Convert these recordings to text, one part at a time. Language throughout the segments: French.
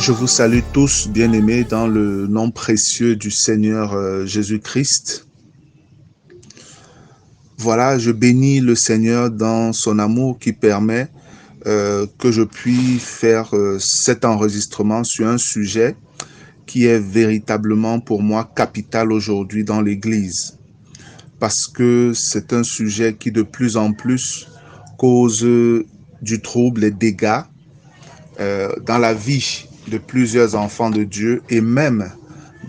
Je vous salue tous, bien-aimés, dans le nom précieux du Seigneur Jésus-Christ. Voilà, je bénis le Seigneur dans son amour qui permet que je puisse faire cet enregistrement sur un sujet qui est véritablement pour moi capital aujourd'hui dans l'Église. Parce que c'est un sujet qui de plus en plus cause du trouble et dégâts dans la vie de plusieurs enfants de Dieu et même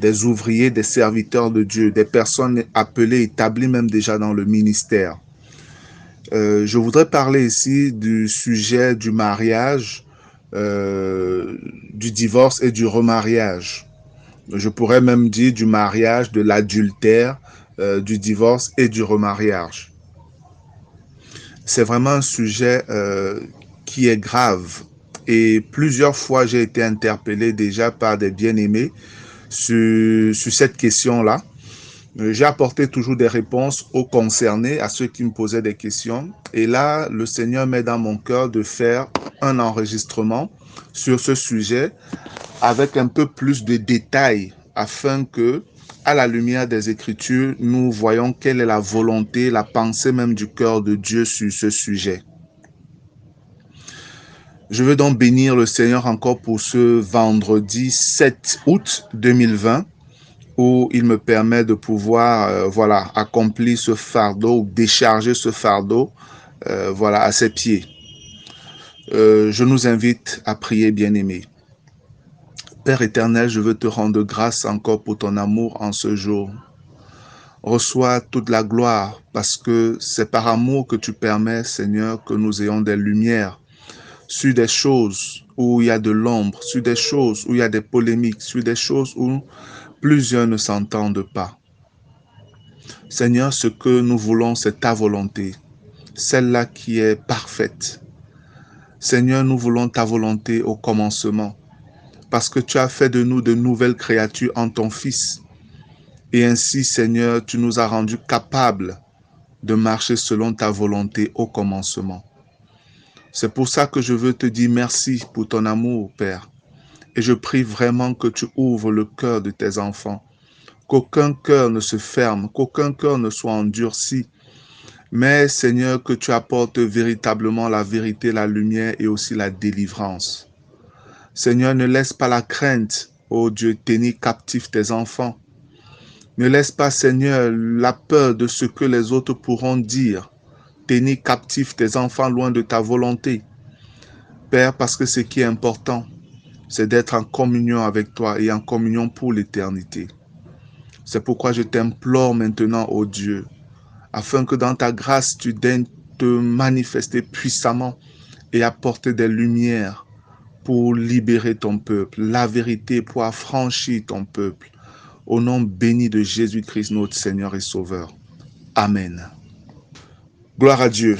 des ouvriers, des serviteurs de Dieu, des personnes appelées, établies même déjà dans le ministère. Je voudrais parler ici du sujet du mariage, du divorce et du remariage. Je pourrais même dire du mariage, de l'adultère, du divorce et du remariage. C'est vraiment un sujet qui est grave. Et plusieurs fois, j'ai été interpellé déjà par des bien-aimés sur cette question-là. J'ai apporté toujours des réponses aux concernés, à ceux qui me posaient des questions. Et là, le Seigneur met dans mon cœur de faire un enregistrement sur ce sujet avec un peu plus de détails afin que, à la lumière des Écritures, nous voyons quelle est la volonté, la pensée même du cœur de Dieu sur ce sujet. Je veux donc bénir le Seigneur encore pour ce vendredi 7 août 2020 où il me permet de pouvoir accomplir ce fardeau ou décharger ce fardeau à ses pieds. Je nous invite à prier, bien-aimés. Père éternel, je veux te rendre grâce encore pour ton amour en ce jour. Reçois toute la gloire parce que c'est par amour que tu permets, Seigneur, que nous ayons des lumières sur des choses où il y a de l'ombre, sur des choses où il y a des polémiques, sur des choses où plusieurs ne s'entendent pas. Seigneur, ce que nous voulons, c'est ta volonté, celle-là qui est parfaite. Seigneur, nous voulons ta volonté au commencement, parce que tu as fait de nous de nouvelles créatures en ton Fils. Et ainsi, Seigneur, tu nous as rendus capables de marcher selon ta volonté au commencement. C'est pour ça que je veux te dire merci pour ton amour, Père. Et je prie vraiment que tu ouvres le cœur de tes enfants, qu'aucun cœur ne se ferme, qu'aucun cœur ne soit endurci, mais Seigneur, que tu apportes véritablement la vérité, la lumière et aussi la délivrance. Seigneur, ne laisse pas la crainte, ô Dieu, tenir captif tes enfants. Ne laisse pas, Seigneur, la peur de ce que les autres pourront dire, tenir captif tes enfants loin de ta volonté. Père, parce que ce qui est important, c'est d'être en communion avec toi et en communion pour l'éternité. C'est pourquoi je t'implore maintenant, ô Dieu, afin que dans ta grâce, tu daignes te manifester puissamment et apporter des lumières pour libérer ton peuple, la vérité pour affranchir ton peuple. Au nom béni de Jésus-Christ, notre Seigneur et Sauveur. Amen. Gloire à Dieu.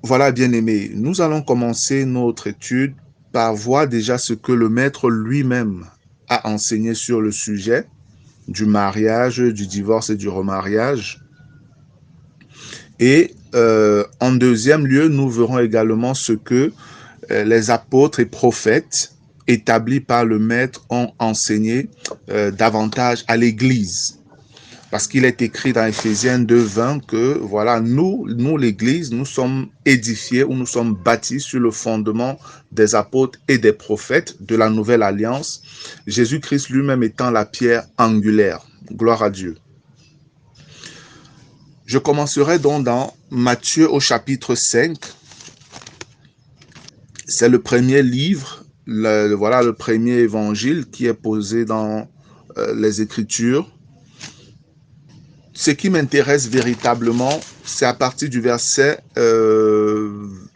Voilà, bien-aimés, nous allons commencer notre étude par voir déjà ce que le Maître lui-même a enseigné sur le sujet du mariage, du divorce et du remariage. Et en deuxième lieu, nous verrons également ce que les apôtres et prophètes établis par le Maître ont enseigné davantage à l'Église. Parce qu'il est écrit dans Éphésiens 2:20 que voilà, nous l'Église, nous sommes édifiés ou nous sommes bâtis sur le fondement des apôtres et des prophètes de la nouvelle alliance, Jésus-Christ lui-même étant la pierre angulaire. Gloire à Dieu. Je commencerai donc dans Matthieu au chapitre 5. C'est le premier livre, le premier évangile qui est posé dans les Écritures. Ce qui m'intéresse véritablement, c'est à partir du verset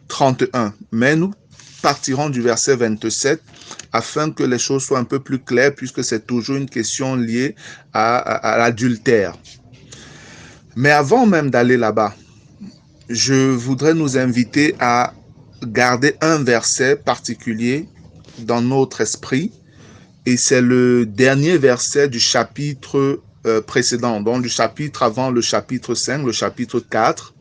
31. Mais nous partirons du verset 27 afin que les choses soient un peu plus claires puisque c'est toujours une question liée à l'adultère. Mais avant même d'aller là-bas, je voudrais nous inviter à garder un verset particulier dans notre esprit et c'est le dernier verset du chapitre précédent, donc du chapitre avant le chapitre 5, le chapitre 4,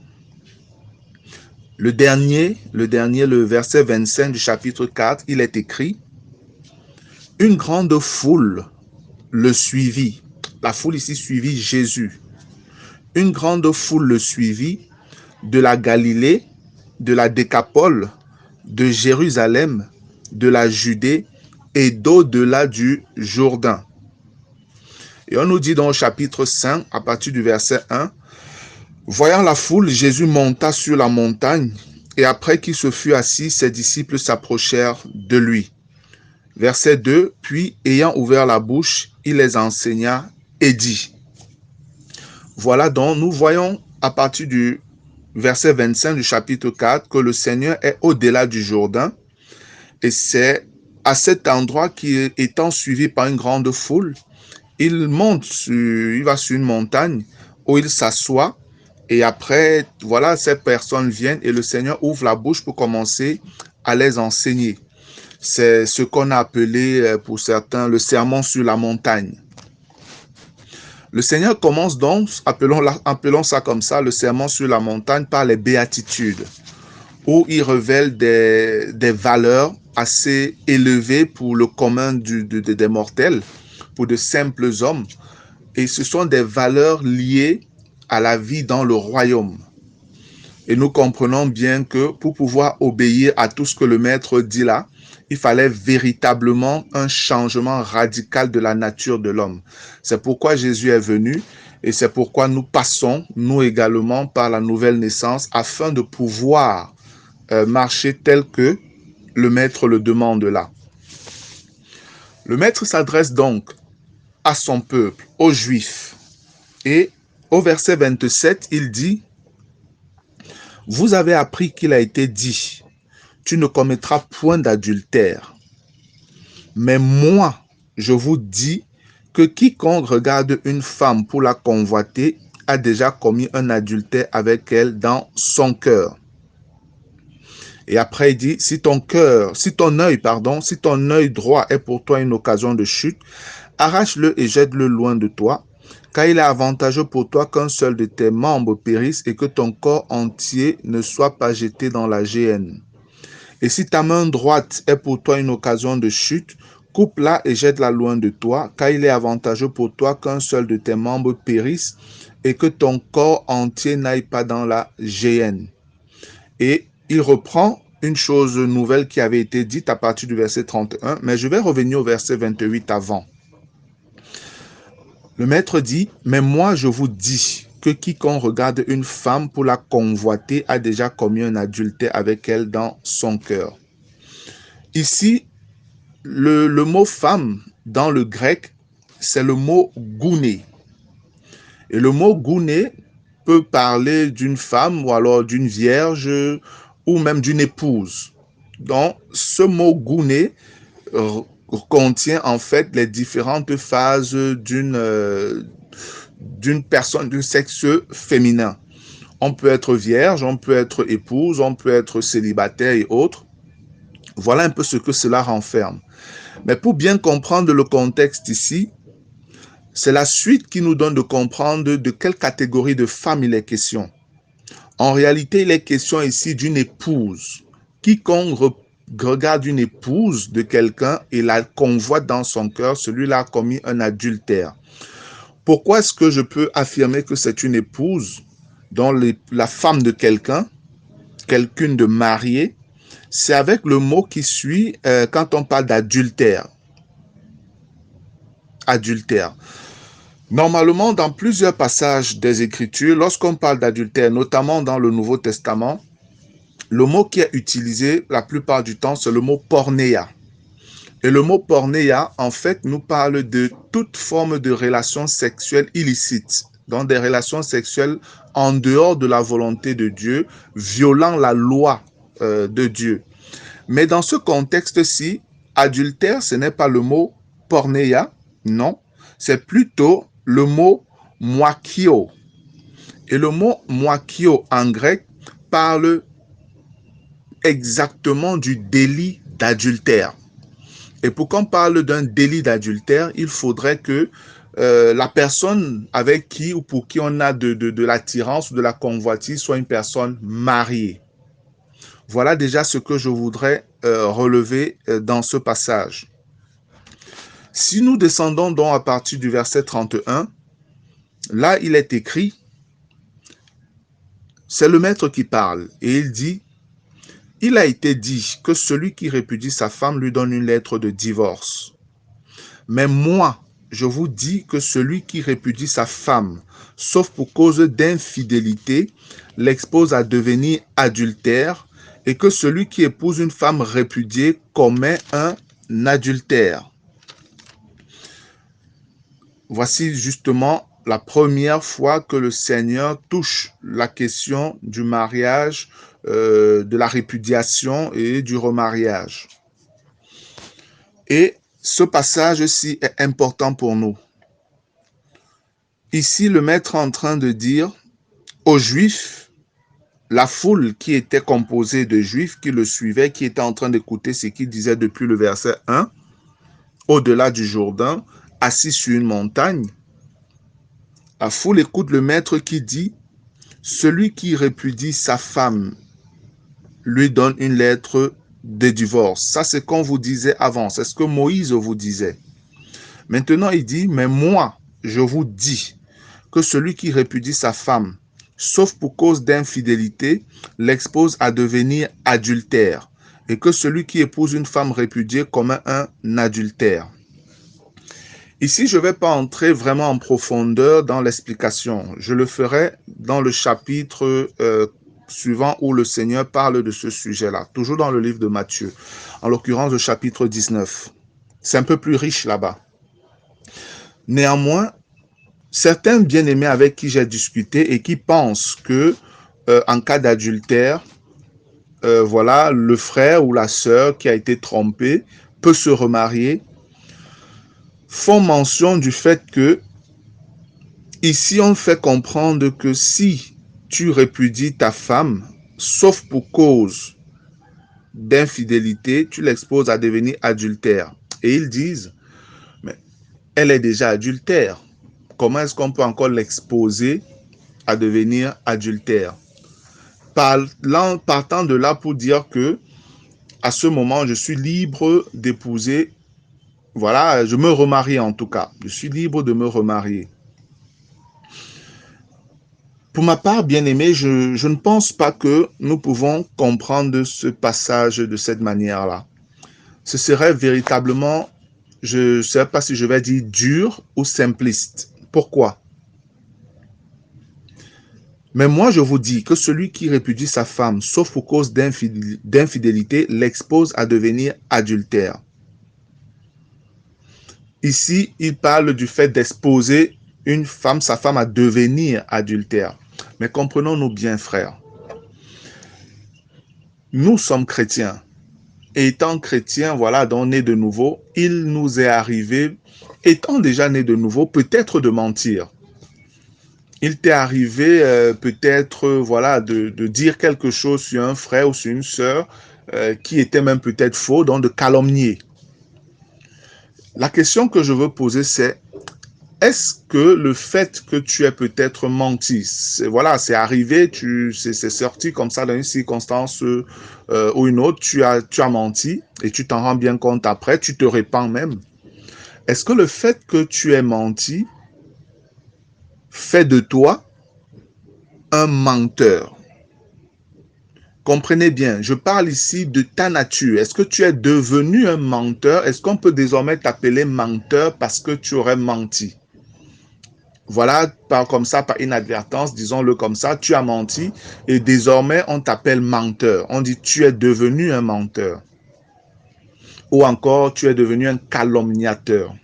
le verset 25 du chapitre 4, il est écrit: une grande foule le suivit. La foule ici suivit Jésus. Une grande foule le suivit de la Galilée, de la Décapole, de Jérusalem, de la Judée et d'au-delà du Jourdain. Et on nous dit dans le chapitre 5, à partir du verset 1, voyant la foule, Jésus monta sur la montagne, et après qu'il se fut assis, ses disciples s'approchèrent de lui. Verset 2, puis ayant ouvert la bouche, il les enseigna et dit. Voilà donc, nous voyons à partir du verset 25 du chapitre 4 que le Seigneur est au-delà du Jourdain, et c'est à cet endroit qu'il étant suivi par une grande foule, il va sur une montagne où il s'assoit, et après, voilà, ces personnes viennent et le Seigneur ouvre la bouche pour commencer à les enseigner. C'est ce qu'on a appelé pour certains le sermon sur la montagne. Le Seigneur commence donc, appelons ça comme ça, le sermon sur la montagne par les béatitudes, où il révèle des valeurs assez élevées pour le commun des mortels, pour de simples hommes. Et ce sont des valeurs liées à la vie dans le royaume. Et nous comprenons bien que pour pouvoir obéir à tout ce que le Maître dit là, il fallait véritablement un changement radical de la nature de l'homme. C'est pourquoi Jésus est venu et c'est pourquoi nous passons, nous également, par la nouvelle naissance afin de pouvoir marcher tel que le Maître le demande là. Le Maître s'adresse donc à son peuple, aux Juifs. Et au verset 27, il dit: vous avez appris qu'il a été dit, tu ne commettras point d'adultère. Mais moi, je vous dis que quiconque regarde une femme pour la convoiter a déjà commis un adultère avec elle dans son cœur. Et après, il dit, si ton œil droit est pour toi une occasion de chute, arrache-le et jette-le loin de toi, car il est avantageux pour toi qu'un seul de tes membres périsse et que ton corps entier ne soit pas jeté dans la géhenne. Et si ta main droite est pour toi une occasion de chute, coupe-la et jette-la loin de toi, car il est avantageux pour toi qu'un seul de tes membres périsse et que ton corps entier n'aille pas dans la géhenne. Et il reprend une chose nouvelle qui avait été dite à partir du verset 31, mais je vais revenir au verset 28 avant. Le Maître dit, mais moi je vous dis que quiconque regarde une femme pour la convoiter a déjà commis un adultère avec elle dans son cœur. Ici, le mot femme dans le grec, c'est le mot gouné. Et le mot gouné peut parler d'une femme ou alors d'une vierge ou même d'une épouse. Donc, ce mot gouné contient en fait les différentes phases d'une personne, d'un sexe féminin. On peut être vierge, on peut être épouse, on peut être célibataire et autres. Voilà un peu ce que cela renferme. Mais pour bien comprendre le contexte ici, c'est la suite qui nous donne de comprendre de quelle catégorie de femme il est question. En réalité, il est question ici d'une épouse. Quiconque regarde une épouse de quelqu'un et la convoite dans son cœur, celui-là a commis un adultère. Pourquoi est-ce que je peux affirmer que c'est une épouse, dont la femme de quelqu'un, quelqu'une de marié? C'est avec le mot qui suit quand on parle d'adultère. Adultère. Normalement, dans plusieurs passages des Écritures, lorsqu'on parle d'adultère, notamment dans le Nouveau Testament, le mot qui est utilisé la plupart du temps, c'est le mot pornéia. Et le mot pornéia, en fait, nous parle de toute forme de relation sexuelle illicite, donc des relations sexuelles en dehors de la volonté de Dieu, violant la loi de Dieu. Mais dans ce contexte-ci, adultère, ce n'est pas le mot pornéia, non, c'est plutôt le mot moikio. Et le mot moikio en grec parle exactement du délit d'adultère. Et pour qu'on parle d'un délit d'adultère, il faudrait que la personne avec qui ou pour qui on a de l'attirance ou de la convoitise soit une personne mariée. Voilà déjà ce que je voudrais relever dans ce passage. Si nous descendons donc à partir du verset 31, là il est écrit, c'est le maître qui parle, et il dit, il a été dit que celui qui répudie sa femme lui donne une lettre de divorce. Mais moi, je vous dis que celui qui répudie sa femme, sauf pour cause d'infidélité, l'expose à devenir adultère, et que celui qui épouse une femme répudiée commet un adultère. Voici justement la première fois que le Seigneur touche la question du mariage, de la répudiation et du remariage. Et ce passage-ci est important pour nous. Ici, le maître est en train de dire aux Juifs, la foule qui était composée de Juifs qui le suivaient, qui étaient en train d'écouter ce qu'il disait depuis le verset 1, au-delà du Jourdain, assis sur une montagne, la foule écoute le maître qui dit, celui qui répudie sa femme lui donne une lettre de divorce. Ça, c'est qu'on vous disait avant, c'est ce que Moïse vous disait. Maintenant, il dit, mais moi, je vous dis que celui qui répudie sa femme, sauf pour cause d'infidélité, l'expose à devenir adultère, et que celui qui épouse une femme répudiée commet un adultère. Ici, je ne vais pas entrer vraiment en profondeur dans l'explication. Je le ferai dans le chapitre suivant où le Seigneur parle de ce sujet-là, toujours dans le livre de Matthieu, en l'occurrence le chapitre 19. C'est un peu plus riche là-bas. Néanmoins, certains bien-aimés avec qui j'ai discuté et qui pensent que en cas d'adultère, voilà, le frère ou la sœur qui a été trompé peut se remarier, font mention du fait que ici on fait comprendre que si tu répudies ta femme, sauf pour cause d'infidélité, tu l'exposes à devenir adultère. Et ils disent, mais elle est déjà adultère. Comment est-ce qu'on peut encore l'exposer à devenir adultère? Partant de là pour dire que à ce moment, je suis libre d'épouser, voilà, je me remarie en tout cas. Je suis libre de me remarier. Pour ma part, bien-aimé, je ne pense pas que nous pouvons comprendre ce passage de cette manière-là. Ce serait véritablement, je ne sais pas si je vais dire dur ou simpliste. Pourquoi? Mais moi, je vous dis que celui qui répudie sa femme, sauf pour cause d'infidélité, l'expose à devenir adultère. Ici, il parle du fait d'exposer une femme, sa femme, à devenir adultère. Mais comprenons-nous bien, frères. Nous sommes chrétiens. Et étant chrétiens, voilà, donc nés de nouveau, il nous est arrivé, étant déjà nés de nouveau, peut-être de mentir. Il t'est arrivé peut-être voilà, de dire quelque chose sur un frère ou sur une sœur qui était même peut-être faux, donc de calomnier. La question que je veux poser, c'est est-ce que le fait que tu aies peut-être menti, voilà, c'est arrivé, c'est sorti comme ça dans une circonstance ou une autre, tu as menti et tu t'en rends bien compte après, tu te répands même. Est-ce que le fait que tu aies menti fait de toi un menteur? Comprenez bien, je parle ici de ta nature. Est-ce que tu es devenu un menteur? Est-ce qu'on peut désormais t'appeler menteur parce que tu aurais menti? Voilà, comme ça, par inadvertance, disons-le comme ça, tu as menti et désormais on t'appelle menteur. On dit tu es devenu un menteur. Ou encore tu es devenu un calomniateur.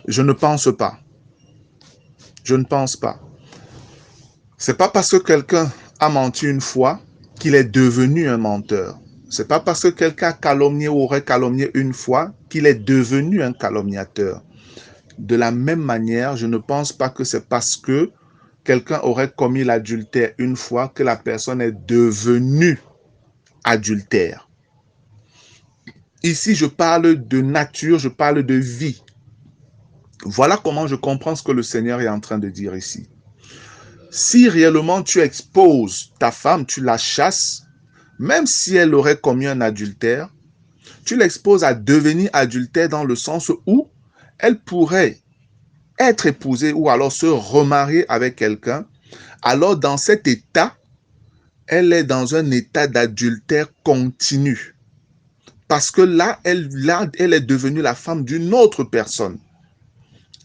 Je ne pense pas. Je ne pense pas. C'est pas parce que quelqu'un a menti une fois qu'il est devenu un menteur. C'est pas parce que quelqu'un a calomnié ou aurait calomnié une fois qu'il est devenu un calomniateur. De la même manière, je ne pense pas que c'est parce que quelqu'un aurait commis l'adultère une fois que la personne est devenue adultère. Ici, je parle de nature, je parle de vie. Voilà comment je comprends ce que le Seigneur est en train de dire ici. Si réellement tu exposes ta femme, tu la chasses, même si elle aurait commis un adultère, tu l'exposes à devenir adultère dans le sens où elle pourrait être épousée ou alors se remarier avec quelqu'un. Alors dans cet état, elle est dans un état d'adultère continu. Parce que là, elle est devenue la femme d'une autre personne.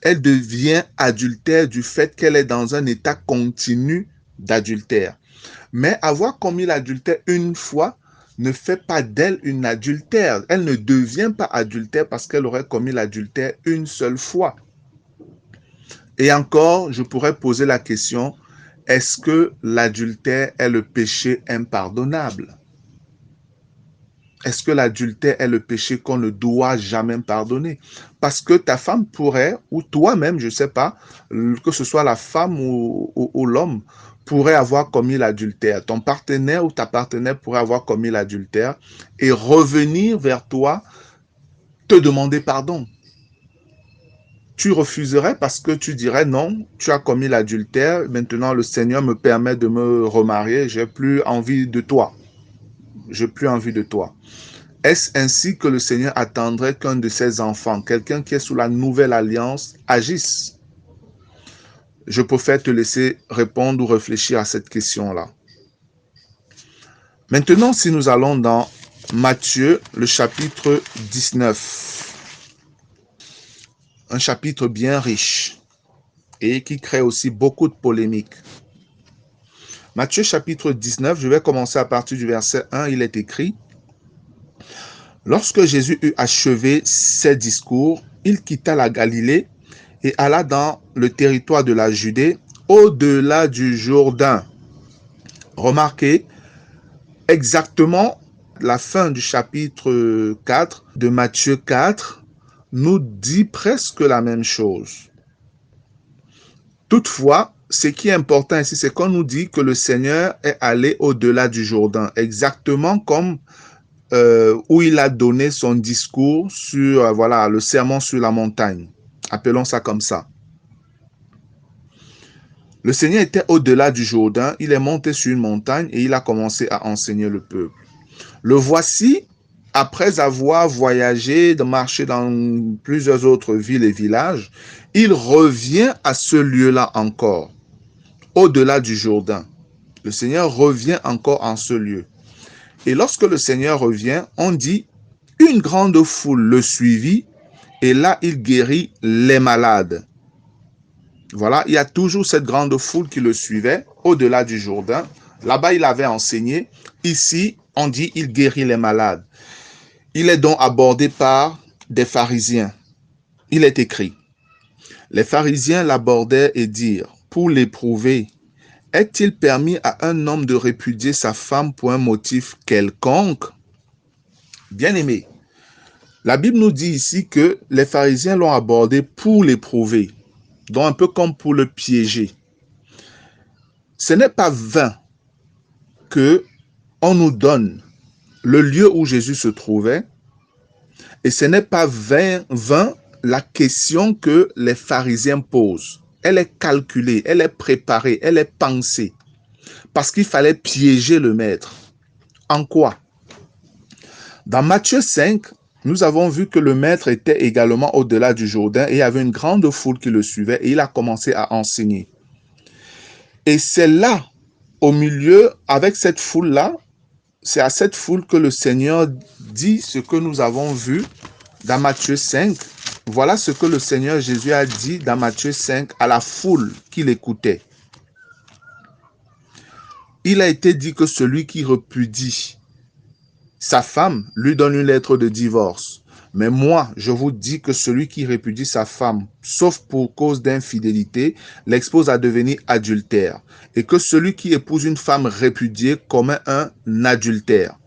Elle devient adultère du fait qu'elle est dans un état continu d'adultère. Mais avoir commis l'adultère une fois ne fait pas d'elle une adultère. Elle ne devient pas adultère parce qu'elle aurait commis l'adultère une seule fois. Et encore, je pourrais poser la question, est-ce que l'adultère est le péché impardonnable? Est-ce que l'adultère est le péché qu'on ne doit jamais pardonner? Parce que ta femme pourrait, ou toi-même, je ne sais pas, que ce soit la femme ou l'homme, pourrait avoir commis l'adultère. Ton partenaire ou ta partenaire pourrait avoir commis l'adultère et revenir vers toi, te demander pardon. Tu refuserais parce que tu dirais non, tu as commis l'adultère, maintenant le Seigneur me permet de me remarier, j'ai plus envie de toi. J'ai plus envie de toi. Est-ce ainsi que le Seigneur attendrait qu'un de ses enfants, quelqu'un qui est sous la nouvelle alliance, agisse? Je préfère te laisser répondre ou réfléchir à cette question-là. Maintenant, si nous allons dans Matthieu, le chapitre 19, un chapitre bien riche et qui crée aussi beaucoup de polémiques. Matthieu chapitre 19, je vais commencer à partir du verset 1, il est écrit: Lorsque Jésus eut achevé ses discours, il quitta la Galilée et alla dans le territoire de la Judée, au-delà du Jourdain. Remarquez, exactement la fin du chapitre 4 de Matthieu 4 nous dit presque la même chose. Toutefois, ce qui est important ici, c'est qu'on nous dit que le Seigneur est allé au-delà du Jourdain, exactement comme où il a donné son discours sur le sermon sur la montagne. Appelons ça comme ça. Le Seigneur était au-delà du Jourdain, il est monté sur une montagne et il a commencé à enseigner le peuple. Le voici, après avoir voyagé, marché dans plusieurs autres villes et villages, il revient à ce lieu-là encore, au-delà du Jourdain. Le Seigneur revient encore en ce lieu. Et lorsque le Seigneur revient, on dit, une grande foule le suivit, et là, il guérit les malades. Voilà, il y a toujours cette grande foule qui le suivait au-delà du Jourdain. Là-bas, il avait enseigné. Ici, on dit il guérit les malades. Il est donc abordé par des pharisiens. Il est écrit: les pharisiens l'abordaient et dirent, pour l'éprouver, est-il permis à un homme de répudier sa femme pour un motif quelconque? Bien-aimé, la Bible nous dit ici que les pharisiens l'ont abordé pour l'éprouver, donc un peu comme pour le piéger. Ce n'est pas vain que on nous donne le lieu où Jésus se trouvait, et ce n'est pas vain la question que les pharisiens posent. Elle est calculée, elle est préparée, elle est pensée, parce qu'il fallait piéger le maître. En quoi? Dans Matthieu 5, nous avons vu que le maître était également au-delà du Jourdain et il y avait une grande foule qui le suivait et il a commencé à enseigner. Et c'est là, au milieu, avec cette foule-là, c'est à cette foule que le Seigneur dit ce que nous avons vu dans Matthieu 5. Voilà ce que le Seigneur Jésus a dit dans Matthieu 5 à la foule qui l'écoutait. Il a été dit que celui qui repudie sa femme lui donne une lettre de divorce. Mais moi, je vous dis que celui qui répudie sa femme, sauf pour cause d'infidélité, l'expose à devenir adultère. Et que celui qui épouse une femme répudiée commet un adultère.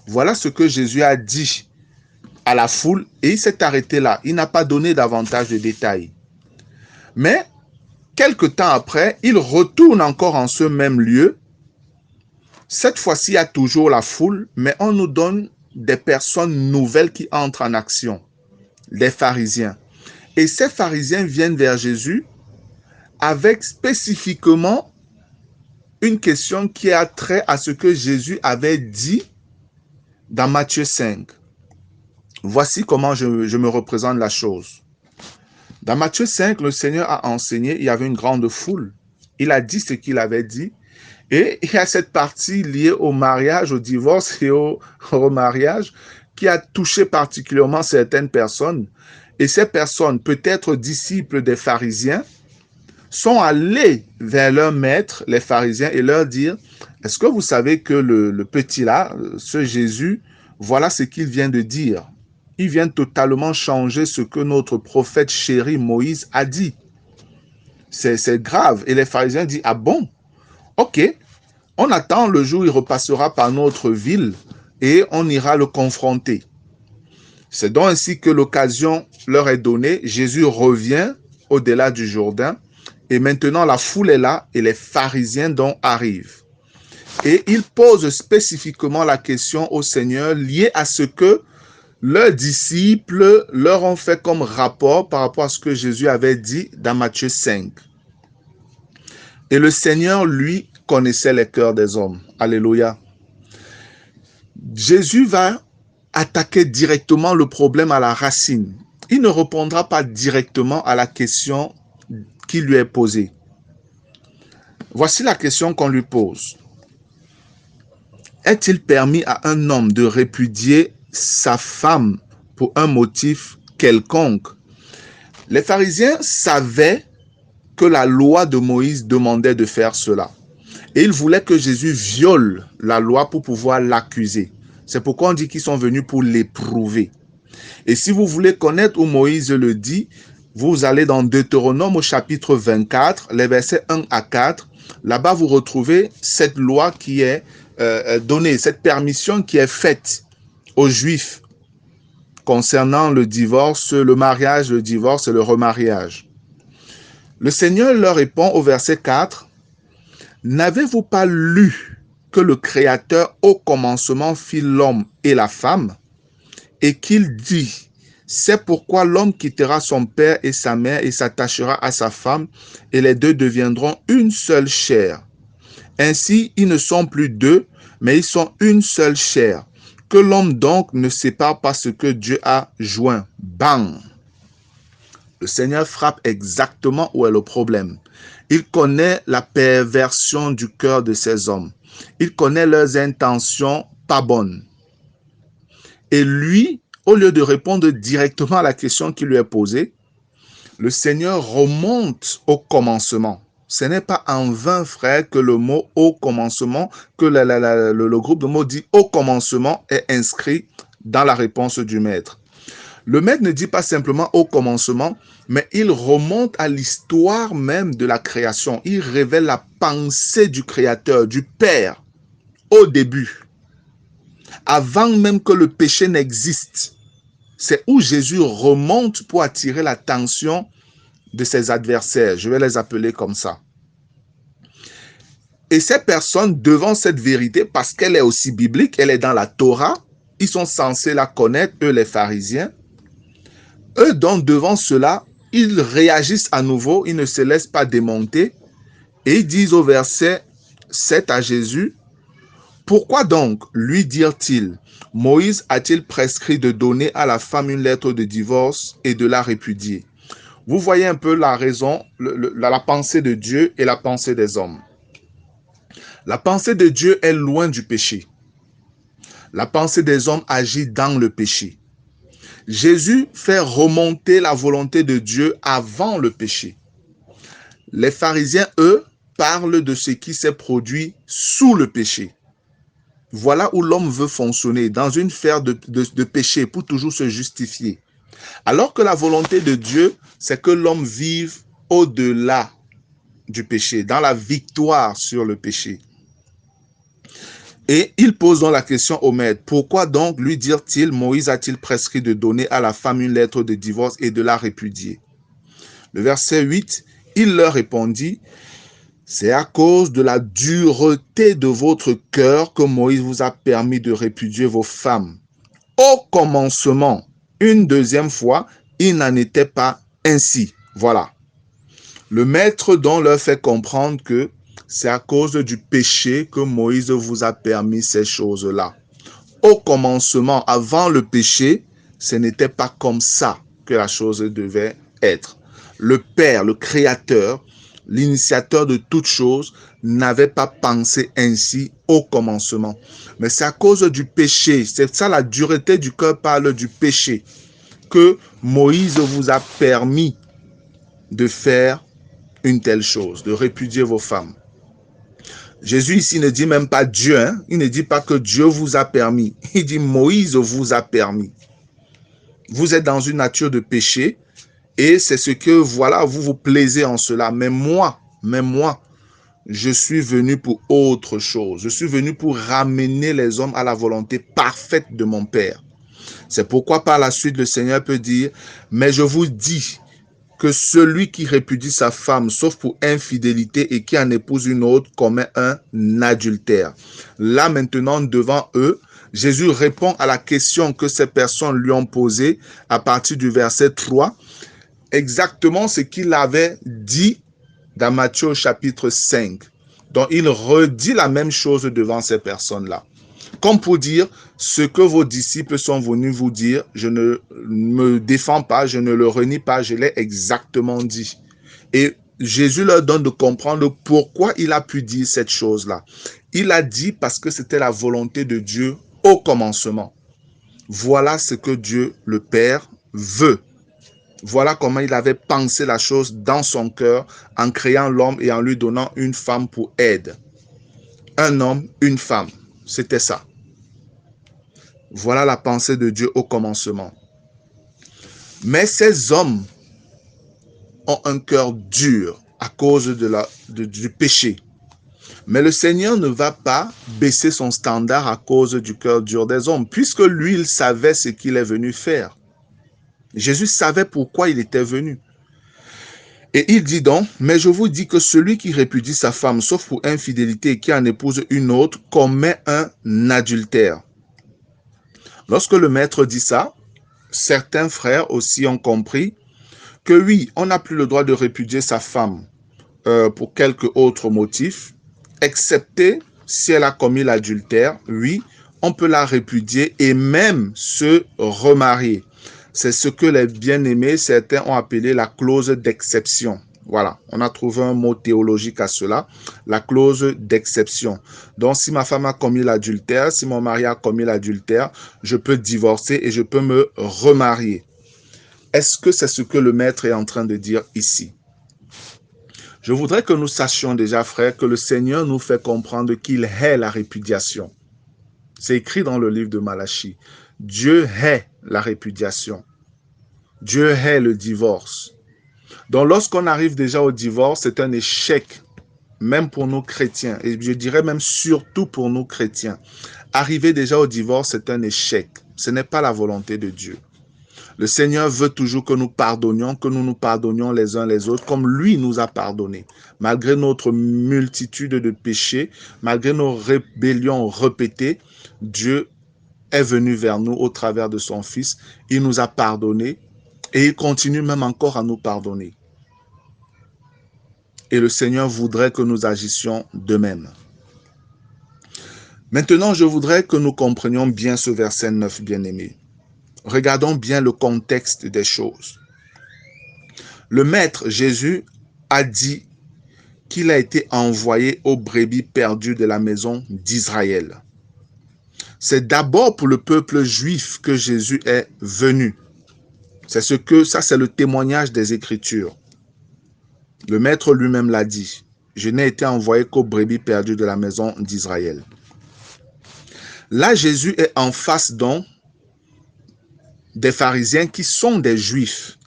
Voilà ce que Jésus a dit à la foule et il s'est arrêté là. Il n'a pas donné davantage de détails. Mais, quelque temps après, il retourne encore en ce même lieu. Cette fois-ci, il y a toujours la foule, mais on nous donne des personnes nouvelles qui entrent en action, les pharisiens. Et ces pharisiens viennent vers Jésus avec spécifiquement une question qui a trait à ce que Jésus avait dit dans Matthieu 5, voici comment je me représente la chose. Dans Matthieu 5, le Seigneur a enseigné, il y avait une grande foule. Il a dit ce qu'il avait dit. Et il y a cette partie liée au mariage, au divorce et au remariage qui a touché particulièrement certaines personnes. Et ces personnes, peut-être disciples des pharisiens, sont allés vers leur maître, les pharisiens, et leur dire, est-ce que vous savez que le petit là, ce Jésus, voilà ce qu'il vient de dire. Il vient totalement changer ce que notre prophète chéri Moïse a dit. C'est grave. Et les pharisiens disent, ah bon? Ok, on attend le jour où il repassera par notre ville et on ira le confronter. C'est donc ainsi que l'occasion leur est donnée. Jésus revient au-delà du Jourdain et maintenant la foule est là et les pharisiens donc arrivent. Et ils posent spécifiquement la question au Seigneur liée à ce que leurs disciples leur ont fait comme rapport par rapport à ce que Jésus avait dit dans Matthieu 5. Et le Seigneur, lui, connaissait les cœurs des hommes. Alléluia. Jésus va attaquer directement le problème à la racine. Il ne répondra pas directement à la question qui lui est posée. Voici la question qu'on lui pose. Est-il permis à un homme de répudier sa femme pour un motif quelconque? Les pharisiens savaient que la loi de Moïse demandait de faire cela. Et ils voulaient que Jésus viole la loi pour pouvoir l'accuser. C'est pourquoi on dit qu'ils sont venus pour l'éprouver. Et si vous voulez connaître où Moïse le dit, vous allez dans Deutéronome au chapitre 24, les versets 1 à 4. Là-bas, vous retrouvez cette loi qui est donnée, cette permission qui est faite aux Juifs concernant le divorce, le mariage, le divorce et le remariage. Le Seigneur leur répond au verset 4, « N'avez-vous pas lu que le Créateur au commencement fit l'homme et la femme, et qu'il dit, c'est pourquoi l'homme quittera son père et sa mère et s'attachera à sa femme, et les deux deviendront une seule chair. Ainsi, ils ne sont plus deux, mais ils sont une seule chair. Que l'homme donc ne sépare pas ce que Dieu a joint. » Bang! Le Seigneur frappe exactement où est le problème. Il connaît la perversion du cœur de ces hommes. Il connaît leurs intentions pas bonnes. Et lui, au lieu de répondre directement à la question qui lui est posée, le Seigneur remonte au commencement. Ce n'est pas en vain, frère, que le mot « au commencement », que le groupe de mots dit « au commencement » est inscrit dans la réponse du maître. Le maître ne dit pas simplement « au commencement », mais il remonte à l'histoire même de la création. Il révèle la pensée du Créateur, du Père, au début, avant même que le péché n'existe. C'est où Jésus remonte pour attirer l'attention de ses adversaires. Je vais les appeler comme ça. Et ces personnes, devant cette vérité, parce qu'elle est aussi biblique, elle est dans la Torah, ils sont censés la connaître, eux les pharisiens. Eux, donc, devant cela, ils réagissent à nouveau, ils ne se laissent pas démonter. Et ils disent au verset 7 à Jésus, « Pourquoi donc, lui dirent-ils, Moïse a-t-il prescrit de donner à la femme une lettre de divorce et de la répudier ?» Vous voyez un peu la raison, la pensée de Dieu et la pensée des hommes. La pensée de Dieu est loin du péché. La pensée des hommes agit dans le péché. Jésus fait remonter la volonté de Dieu avant le péché. Les pharisiens, eux, parlent de ce qui s'est produit sous le péché. Voilà où l'homme veut fonctionner, dans une sphère de péché pour toujours se justifier. Alors que la volonté de Dieu, c'est que l'homme vive au-delà du péché, dans la victoire sur le péché. Et il pose donc la question au maître, pourquoi donc, lui dirent-ils, Moïse a-t-il prescrit de donner à la femme une lettre de divorce et de la répudier? Le verset 8, il leur répondit, c'est à cause de la dureté de votre cœur que Moïse vous a permis de répudier vos femmes. Au commencement, une deuxième fois, il n'en était pas ainsi. Voilà. Le maître donc leur fait comprendre que c'est à cause du péché que Moïse vous a permis ces choses-là. au commencement, avant le péché, ce n'était pas comme ça que la chose devait être. Le Père, le Créateur, l'initiateur de toutes choses, n'avait pas pensé ainsi au commencement. Mais c'est à cause du péché, c'est ça la dureté du cœur parle du péché, que Moïse vous a permis de faire une telle chose, de répudier vos femmes. Jésus ici ne dit même pas Dieu, hein? Il ne dit pas que Dieu vous a permis, il dit Moïse vous a permis. Vous êtes dans une nature de péché et c'est ce que, voilà, vous vous plaisez en cela. Mais moi, je suis venu pour autre chose. Je suis venu pour ramener les hommes à la volonté parfaite de mon Père. C'est pourquoi par la suite le Seigneur peut dire, mais je vous dis que celui qui répudie sa femme, sauf pour infidélité, et qui en épouse une autre, commet un adultère. Là maintenant, devant eux, Jésus répond à la question que ces personnes lui ont posée à partir du verset 3, exactement ce qu'il avait dit dans Matthieu chapitre 5. Donc, il redit la même chose devant ces personnes-là. Comme pour dire, ce que vos disciples sont venus vous dire, je ne me défends pas, je ne le renie pas, je l'ai exactement dit. Et Jésus leur donne de comprendre pourquoi il a pu dire cette chose-là. Il a dit parce que c'était la volonté de Dieu au commencement. Voilà ce que Dieu, le Père, veut. Voilà comment il avait pensé la chose dans son cœur en créant l'homme et en lui donnant une femme pour aide. Un homme, une femme. C'était ça. Voilà la pensée de Dieu au commencement. Mais ces hommes ont un cœur dur à cause du péché. Mais le Seigneur ne va pas baisser son standard à cause du cœur dur des hommes, puisque lui, il savait ce qu'il est venu faire. Jésus savait pourquoi il était venu. Et il dit donc, mais je vous dis que celui qui répudie sa femme, sauf pour infidélité, et qui en épouse une autre, commet un adultère. Lorsque le maître dit ça, certains frères aussi ont compris que oui, on n'a plus le droit de répudier sa femme pour quelque autre motif, excepté si elle a commis l'adultère. Oui, on peut la répudier et même se remarier. C'est ce que les bien-aimés, certains ont appelé la clause d'exception. Voilà, on a trouvé un mot théologique à cela, la clause d'exception. Donc, si ma femme a commis l'adultère, si mon mari a commis l'adultère, je peux divorcer et je peux me remarier. Est-ce que c'est ce que le maître est en train de dire ici? Je voudrais que nous sachions déjà, frères, que le Seigneur nous fait comprendre qu'il hait la répudiation. C'est écrit dans le livre de Malachie. Dieu hait la répudiation. Dieu hait le divorce. Donc, lorsqu'on arrive déjà au divorce, c'est un échec, même pour nous chrétiens, et je dirais même surtout pour nous chrétiens. Arriver déjà au divorce, c'est un échec. Ce n'est pas la volonté de Dieu. Le Seigneur veut toujours que nous nous pardonnions les uns les autres, comme lui nous a pardonnés. Malgré notre multitude de péchés, malgré nos rébellions répétées, Dieu est venu vers nous au travers de son Fils. Il nous a pardonnés et il continue même encore à nous pardonner. Et le Seigneur voudrait que nous agissions de même. Maintenant, je voudrais que nous comprenions bien ce verset 9, bien-aimés. Regardons bien le contexte des choses. Le Maître Jésus a dit qu'il a été envoyé aux brebis perdues de la maison d'Israël. C'est d'abord pour le peuple juif que Jésus est venu. Ça, c'est le témoignage des Écritures. Le Maître lui-même l'a dit. Je n'ai été envoyé qu'aux brebis perdues de la maison d'Israël. Là, Jésus est en face donc des pharisiens qui sont des juifs.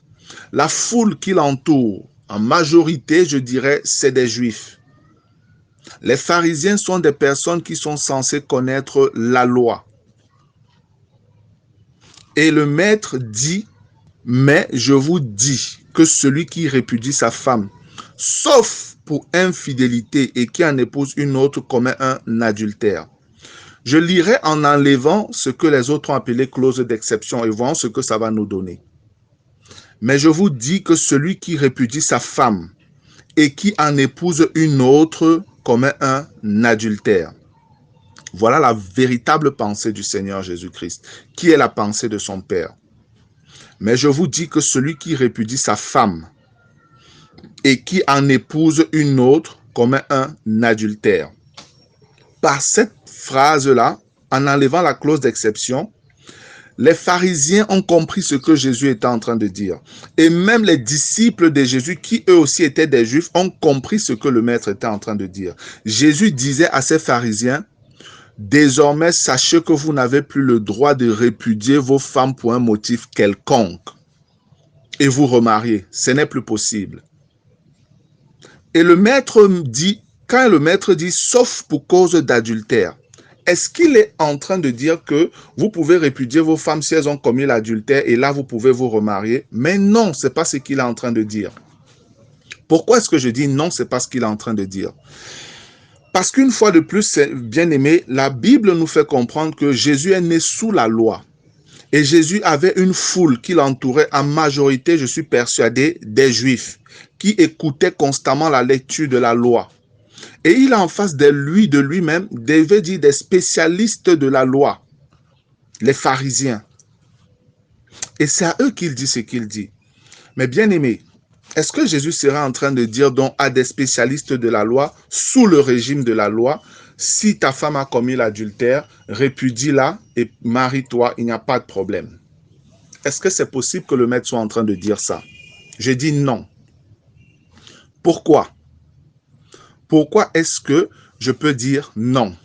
La foule qui l'entoure, en majorité, je dirais, c'est des juifs. Les pharisiens sont des personnes qui sont censées connaître la loi. Et le maître dit, mais je vous dis que celui qui répudie sa femme, sauf pour infidélité et qui en épouse une autre, commet un adultère. Je lirai en enlevant ce que les autres ont appelé clause d'exception et voyons ce que ça va nous donner. Mais je vous dis que celui qui répudie sa femme et qui en épouse une autre commet un adultère. Voilà la véritable pensée du Seigneur Jésus-Christ, qui est la pensée de son Père. Mais je vous dis que celui qui répudie sa femme et qui en épouse une autre commet un adultère. Par cette phrase-là, en enlevant la clause d'exception, les pharisiens ont compris ce que Jésus était en train de dire. Et même les disciples de Jésus, qui eux aussi étaient des juifs, ont compris ce que le maître était en train de dire. Jésus disait à ces pharisiens, « Désormais, sachez que vous n'avez plus le droit de répudier vos femmes pour un motif quelconque. Et vous remarier, ce n'est plus possible. » Et le maître dit, quand le maître dit « sauf pour cause d'adultère », est-ce qu'il est en train de dire que vous pouvez répudier vos femmes si elles ont commis l'adultère et là vous pouvez vous remarier? Mais non, ce n'est pas ce qu'il est en train de dire. Pourquoi est-ce que je dis non, c'est pas ce qu'il est en train de dire? Parce qu'une fois de plus, bien aimé, la Bible nous fait comprendre que Jésus est né sous la loi. Et Jésus avait une foule qui l'entourait, en majorité, je suis persuadé, des Juifs, qui écoutaient constamment la lecture de la loi. Et il a en face de lui-même, devait dire des spécialistes de la loi, les pharisiens. Et c'est à eux qu'il dit ce qu'il dit. Mais bien aimé, est-ce que Jésus serait en train de dire donc à des spécialistes de la loi, sous le régime de la loi, si ta femme a commis l'adultère, répudie-la et marie-toi, il n'y a pas de problème? Est-ce que c'est possible que le maître soit en train de dire ça? Je dis non. Pourquoi? Pourquoi est-ce que je peux dire non?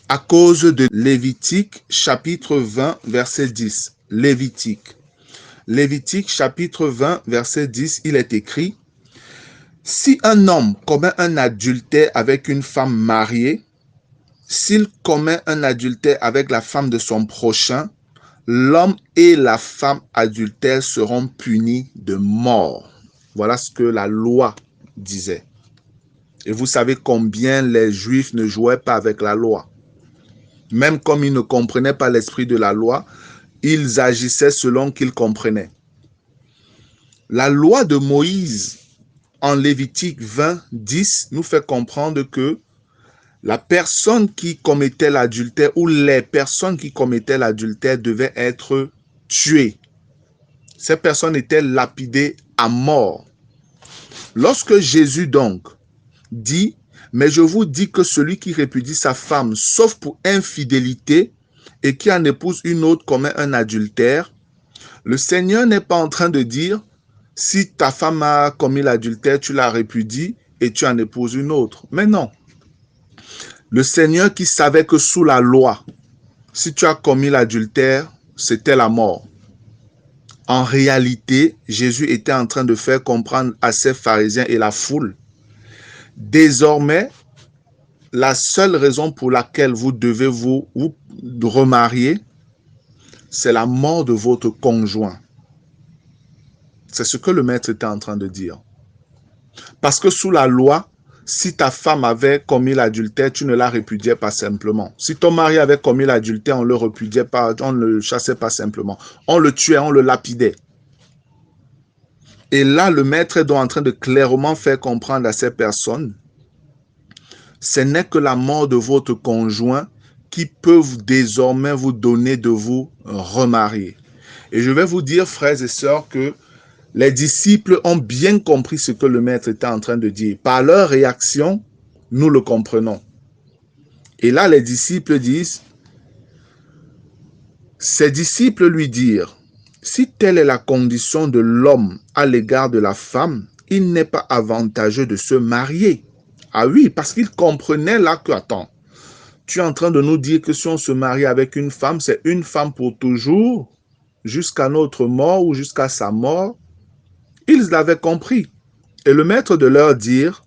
À cause de Lévitique chapitre 20 verset 10. Lévitique chapitre 20 verset 10, il est écrit: si un homme commet un adultère avec une femme mariée, s'il commet un adultère avec la femme de son prochain, l'homme et la femme adultères seront punis de mort. Voilà ce que la loi disait. Et vous savez combien les Juifs ne jouaient pas avec la loi. Même comme ils ne comprenaient pas l'esprit de la loi, ils agissaient selon qu'ils comprenaient. La loi de Moïse, en Lévitique 20, 10, nous fait comprendre que la personne qui commettait l'adultère ou les personnes qui commettaient l'adultère devaient être tuées. Ces personnes étaient lapidées à mort. Lorsque Jésus donc dit, mais je vous dis que celui qui répudie sa femme, sauf pour infidélité, et qui en épouse une autre commet un adultère, le Seigneur n'est pas en train de dire, si ta femme a commis l'adultère, tu la répudies et tu en épouses une autre. Mais non. Le Seigneur qui savait que sous la loi, si tu as commis l'adultère, c'était la mort. En réalité, Jésus était en train de faire comprendre à ses pharisiens et la foule, désormais, la seule raison pour laquelle vous devez vous remarier, c'est la mort de votre conjoint. C'est ce que le maître était en train de dire. Parce que sous la loi, si ta femme avait commis l'adultère, tu ne la répudiais pas simplement. Si ton mari avait commis l'adultère, on ne le répudiait pas, on ne le chassait pas simplement. On le tuait, on le lapidait. Et là, le maître est donc en train de clairement faire comprendre à ces personnes, ce n'est que la mort de votre conjoint qui peut désormais vous donner de vous remarier. Et je vais vous dire, frères et sœurs, que les disciples ont bien compris ce que le maître était en train de dire. Par leur réaction, nous le comprenons. Et là, les disciples disent, ses disciples lui dirent, si telle est la condition de l'homme à l'égard de la femme, il n'est pas avantageux de se marier. Ah oui, parce qu'ils comprenaient là que, attends, tu es en train de nous dire que si on se marie avec une femme, c'est une femme pour toujours, jusqu'à notre mort ou jusqu'à sa mort. Ils l'avaient compris. Et le maître de leur dire,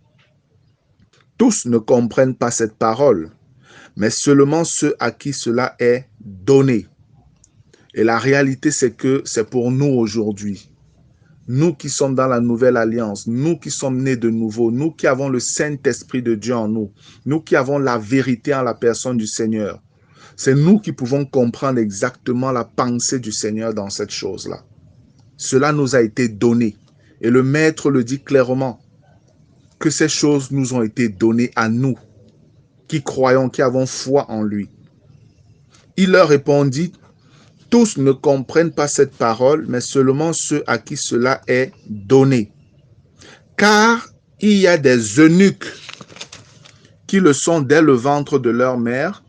tous ne comprennent pas cette parole, mais seulement ceux à qui cela est donné. Et la réalité, c'est que c'est pour nous aujourd'hui. Nous qui sommes dans la nouvelle alliance, nous qui sommes nés de nouveau, nous qui avons le Saint-Esprit de Dieu en nous, nous qui avons la vérité en la personne du Seigneur. C'est nous qui pouvons comprendre exactement la pensée du Seigneur dans cette chose-là. Cela nous a été donné. Et le Maître le dit clairement, que ces choses nous ont été données à nous. qui croyons, qui avons foi en lui. Il leur répondit, tous ne comprennent pas cette parole, mais seulement ceux à qui cela est donné. Car il y a des eunuques qui le sont dès le ventre de leur mère,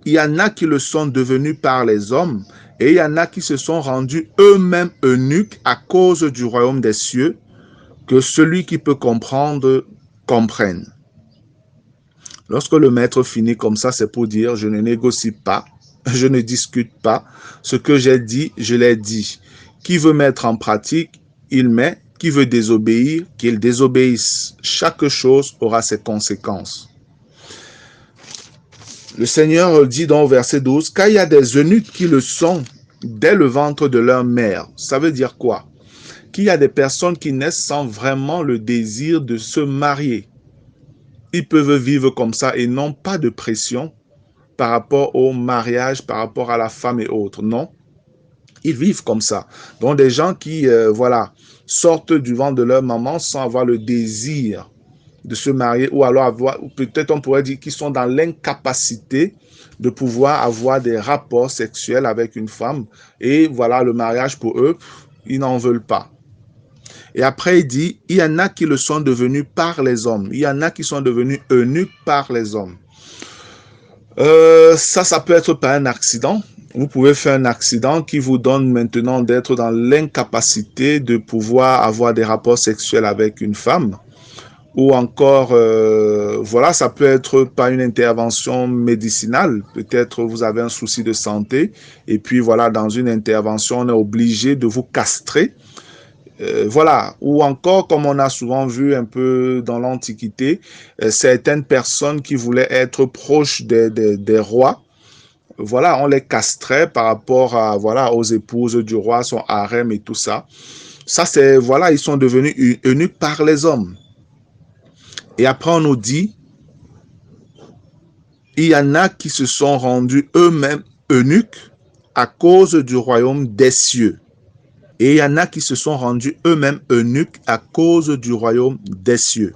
il y en a qui le sont devenus par les hommes, et il y en a qui se sont rendus eux-mêmes eunuques à cause du royaume des cieux, que celui qui peut comprendre comprenne. Lorsque le maître finit comme ça, c'est pour dire, je ne négocie pas, je ne discute pas. Ce que j'ai dit, je l'ai dit. Qui veut mettre en pratique, il met. Qui veut désobéir, qu'il désobéisse. Chaque chose aura ses conséquences. Le Seigneur dit dans le verset 12, car il y a des eunuques qui le sont dès le ventre de leur mère. Ça veut dire quoi? Qu'il y a des personnes qui naissent sans vraiment le désir de se marier. Ils peuvent vivre comme ça et n'ont pas de pression par rapport au mariage, par rapport à la femme et autres. Non, ils vivent comme ça. Donc des gens qui, sortent du ventre de leur maman sans avoir le désir de se marier, ou alors peut-être on pourrait dire qu'ils sont dans l'incapacité de pouvoir avoir des rapports sexuels avec une femme. Et voilà, le mariage pour eux, ils n'en veulent pas. Et après, il dit, il y en a qui le sont devenus par les hommes. Il y en a qui sont devenus eunuques par les hommes. Ça peut être par un accident. Vous pouvez faire un accident qui vous donne maintenant d'être dans l'incapacité de pouvoir avoir des rapports sexuels avec une femme. Ou encore, ça peut être par une intervention médicinale. Peut-être vous avez un souci de santé et puis dans une intervention, on est obligé de vous castrer. Ou encore, comme on a souvent vu un peu dans l'Antiquité, certaines personnes qui voulaient être proches des rois, on les castrait par rapport à, aux épouses du roi, son harem et tout ça. Ça, c'est, ils sont devenus eunuques par les hommes. Et après, on nous dit, il y en a qui se sont rendus eux-mêmes eunuques à cause du royaume des cieux. Et il y en a qui se sont rendus eux-mêmes eunuques à cause du royaume des cieux.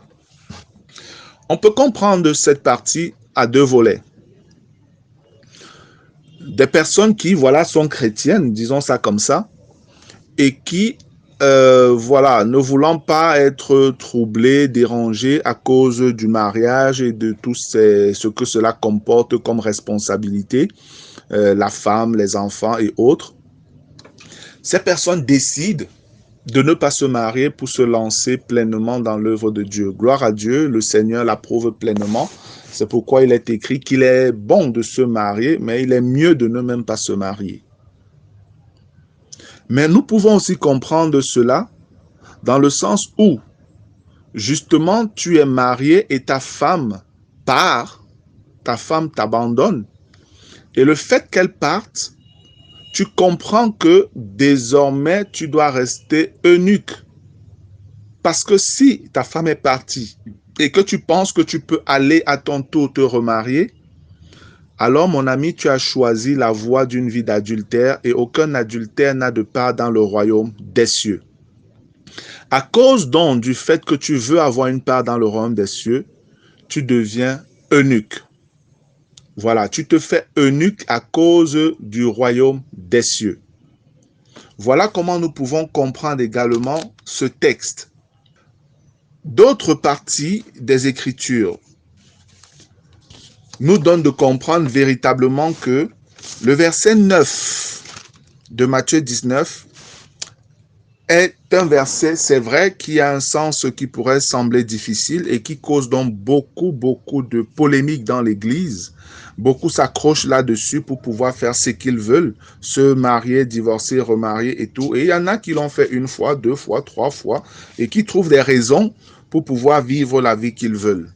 On peut comprendre cette partie à deux volets. Des personnes qui, sont chrétiennes, disons ça comme ça, et qui, ne voulant pas être troublées, dérangées à cause du mariage et de tout ce que cela comporte comme responsabilité, la femme, les enfants et autres, ces personnes décident de ne pas se marier pour se lancer pleinement dans l'œuvre de Dieu. Gloire à Dieu, le Seigneur l'approuve pleinement. C'est pourquoi il est écrit qu'il est bon de se marier, mais il est mieux de ne même pas se marier. Mais nous pouvons aussi comprendre cela dans le sens où, justement, tu es marié et ta femme part, ta femme t'abandonne. Et le fait qu'elle parte, tu comprends que désormais, tu dois rester eunuque. Parce que si ta femme est partie et que tu penses que tu peux aller à ton tour te remarier, alors mon ami, tu as choisi la voie d'une vie d'adultère et aucun adultère n'a de part dans le royaume des cieux. À cause donc du fait que tu veux avoir une part dans le royaume des cieux, tu deviens eunuque. Tu te fais eunuque à cause du royaume des cieux. Voilà comment nous pouvons comprendre également ce texte. D'autres parties des Écritures nous donnent de comprendre véritablement que le verset 9 de Matthieu 19 est un verset, c'est vrai, qui a un sens qui pourrait sembler difficile et qui cause donc beaucoup de polémiques dans l'Église. Beaucoup s'accrochent là-dessus pour pouvoir faire ce qu'ils veulent, se marier, divorcer, remarier et tout. Et il y en a qui l'ont fait une fois, deux fois, trois fois et qui trouvent des raisons pour pouvoir vivre la vie qu'ils veulent.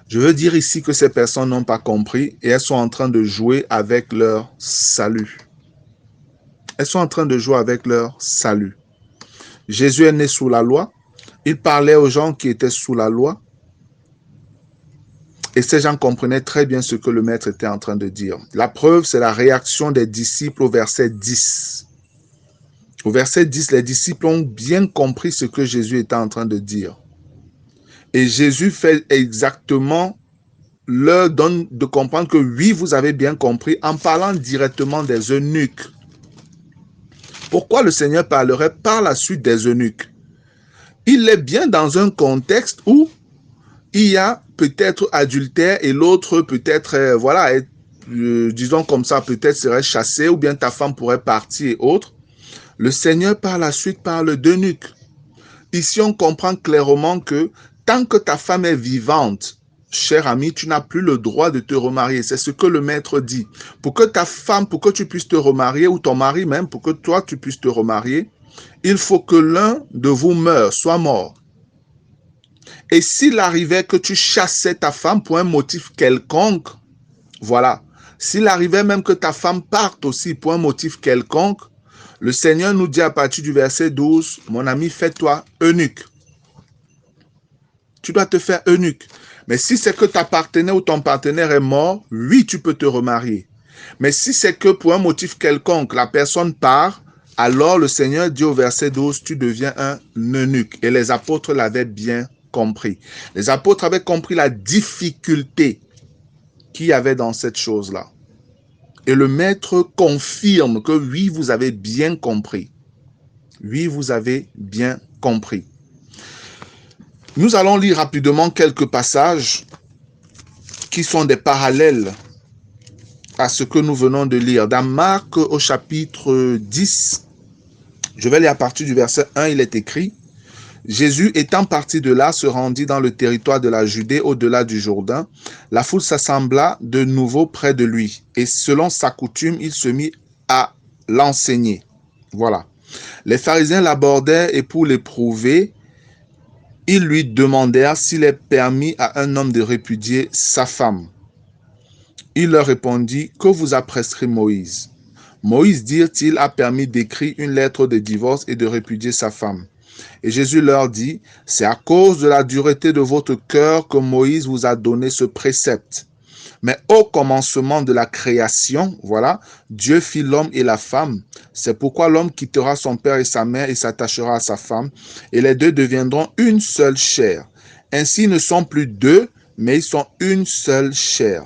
Je veux dire ici que ces personnes n'ont pas compris et elles sont en train de jouer avec leur salut. Elles sont en train de jouer avec leur salut. Jésus est né sous la loi. Il parlait aux gens qui étaient sous la loi. Et ces gens comprenaient très bien ce que le maître était en train de dire. La preuve, c'est la réaction des disciples au verset 10. Au verset 10, les disciples ont bien compris ce que Jésus était en train de dire. Et Jésus fait exactement leur donne de comprendre que oui, vous avez bien compris en parlant directement des eunuques. Pourquoi le Seigneur parlerait par la suite des eunuques? Il est bien dans un contexte où il y a peut-être adultère et l'autre peut-être, disons comme ça, peut-être serait chassé ou bien ta femme pourrait partir et autres. Le Seigneur par la suite parle d'eunuques. Ici, on comprend clairement que tant que ta femme est vivante, cher ami, tu n'as plus le droit de te remarier. C'est ce que le maître dit. Pour que ta femme, pour que tu puisses te remarier, ou ton mari même, pour que toi, tu puisses te remarier, il faut que l'un de vous meure, soit mort. Et s'il arrivait que tu chassais ta femme pour un motif quelconque, voilà. S'il arrivait même que ta femme parte aussi pour un motif quelconque, le Seigneur nous dit à partir du verset 12, mon ami, fais-toi eunuque. Tu dois te faire eunuque. Mais si c'est que ta partenaire ou ton partenaire est mort, oui, tu peux te remarier. Mais si c'est que pour un motif quelconque, la personne part, alors le Seigneur dit au verset 12, tu deviens un eunuque. Et les apôtres l'avaient bien compris. Les apôtres avaient compris la difficulté qu'il y avait dans cette chose-là. Et le maître confirme que oui, vous avez bien compris. Oui, vous avez bien compris. Nous allons lire rapidement quelques passages qui sont des parallèles à ce que nous venons de lire. Dans Marc au chapitre 10, je vais lire à partir du verset 1, il est écrit: Jésus étant parti de là se rendit dans le territoire de la Judée au-delà du Jourdain. La foule s'assembla de nouveau près de lui et selon sa coutume, il se mit à l'enseigner. Voilà. Les pharisiens l'abordaient et pour l'éprouver, ils lui demandèrent s'il est permis à un homme de répudier sa femme. Il leur répondit: que vous a prescrit Moïse? Moïse, dirent-ils, a permis d'écrire une lettre de divorce et de répudier sa femme. Et Jésus leur dit: c'est à cause de la dureté de votre cœur que Moïse vous a donné ce précepte. Mais au commencement de la création, voilà, Dieu fit l'homme et la femme. C'est pourquoi l'homme quittera son père et sa mère et s'attachera à sa femme, et les deux deviendront une seule chair. Ainsi, ils ne sont plus deux, mais ils sont une seule chair.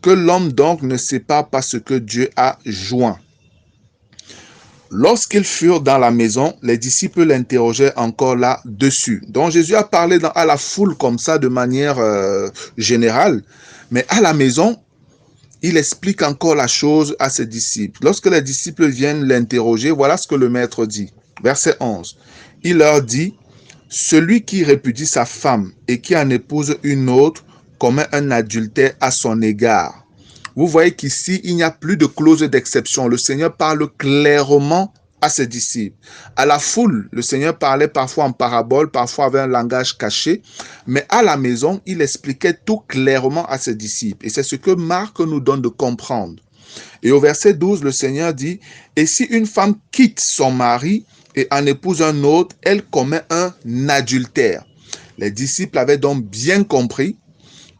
Que l'homme donc ne sépare pas ce que Dieu a joint. Lorsqu'ils furent dans la maison, les disciples l'interrogeaient encore là-dessus. Donc Jésus a parlé à la foule comme ça de manière générale, mais à la maison, il explique encore la chose à ses disciples. Lorsque les disciples viennent l'interroger, voilà ce que le maître dit. Verset 11. Il leur dit: celui qui répudie sa femme et qui en épouse une autre commet un adultère à son égard. Vous voyez qu'ici, il n'y a plus de clause d'exception. Le Seigneur parle clairement à ses disciples. À la foule, le Seigneur parlait parfois en parabole, parfois avec un langage caché, mais à la maison, il expliquait tout clairement à ses disciples. Et c'est ce que Marc nous donne de comprendre. Et au verset 12, le Seigneur dit: et si une femme quitte son mari et en épouse un autre, elle commet un adultère. Les disciples avaient donc bien compris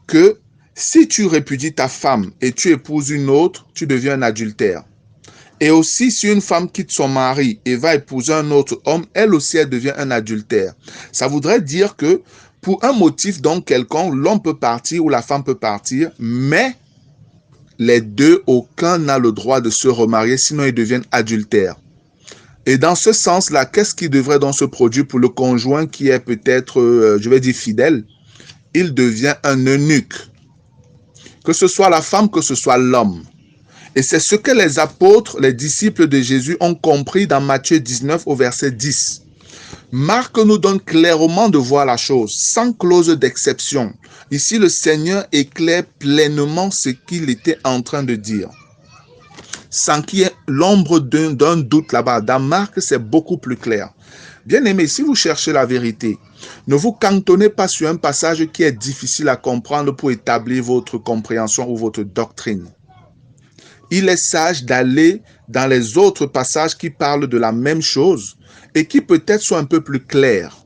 que si tu répudies ta femme et tu épouses une autre, tu deviens un adultère. Et aussi, si une femme quitte son mari et va épouser un autre homme, elle aussi, elle devient un adultère. Ça voudrait dire que pour un motif donc quelconque, l'homme peut partir ou la femme peut partir, mais les deux, aucun n'a le droit de se remarier, sinon ils deviennent adultères. Et dans ce sens-là, qu'est-ce qui devrait donc se produire pour le conjoint qui est peut-être, je vais dire fidèle? Il devient un eunuque. Que ce soit la femme, que ce soit l'homme. Et c'est ce que les apôtres, les disciples de Jésus ont compris dans Matthieu 19 au verset 10. Marc nous donne clairement de voir la chose, sans clause d'exception. Ici, le Seigneur éclaire pleinement ce qu'il était en train de dire. Sans qu'il y ait l'ombre d'un doute là-bas. Dans Marc, c'est beaucoup plus clair. Bien-aimés, si vous cherchez la vérité, ne vous cantonnez pas sur un passage qui est difficile à comprendre pour établir votre compréhension ou votre doctrine. Il est sage d'aller dans les autres passages qui parlent de la même chose et qui peut-être sont un peu plus clairs.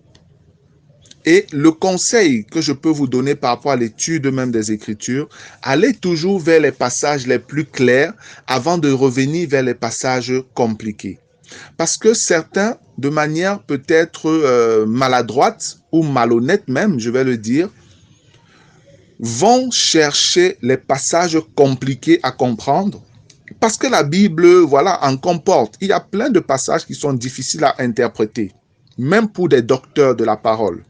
Et le conseil que je peux vous donner par rapport à l'étude même des Écritures, allez toujours vers les passages les plus clairs avant de revenir vers les passages compliqués. Parce que certains, de manière peut-être maladroite ou malhonnête même, je vais le dire, vont chercher les passages compliqués à comprendre parce que la Bible, voilà, en comporte. Il y a plein de passages qui sont difficiles à interpréter, même pour des docteurs de la parole.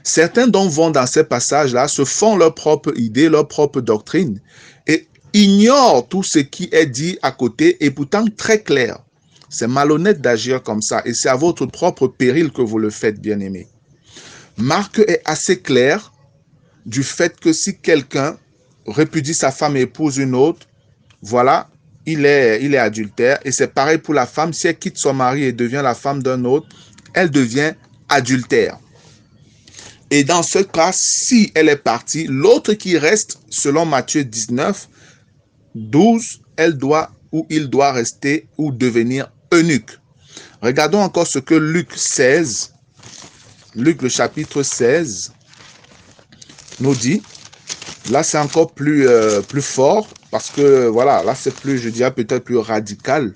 Certains donc vont dans ces passages-là, se font leur propre idée, leur propre doctrine et ignorent tout ce qui est dit à côté et pourtant très clair. C'est malhonnête d'agir comme ça et c'est à votre propre péril que vous le faites, bien-aimés. Marc est assez clair du fait que si quelqu'un répudie sa femme et épouse une autre, voilà, il est adultère. Et c'est pareil pour la femme. Si elle quitte son mari et devient la femme d'un autre, elle devient adultère. Et dans ce cas, si elle est partie, l'autre qui reste, selon Matthieu 19, 12, elle doit ou il doit rester ou devenir eunuque. Regardons encore ce que Luc 16, Luc le chapitre 16, nous dit. Là, c'est encore plus fort parce que, voilà, là, c'est plus, je dirais, peut-être plus radical.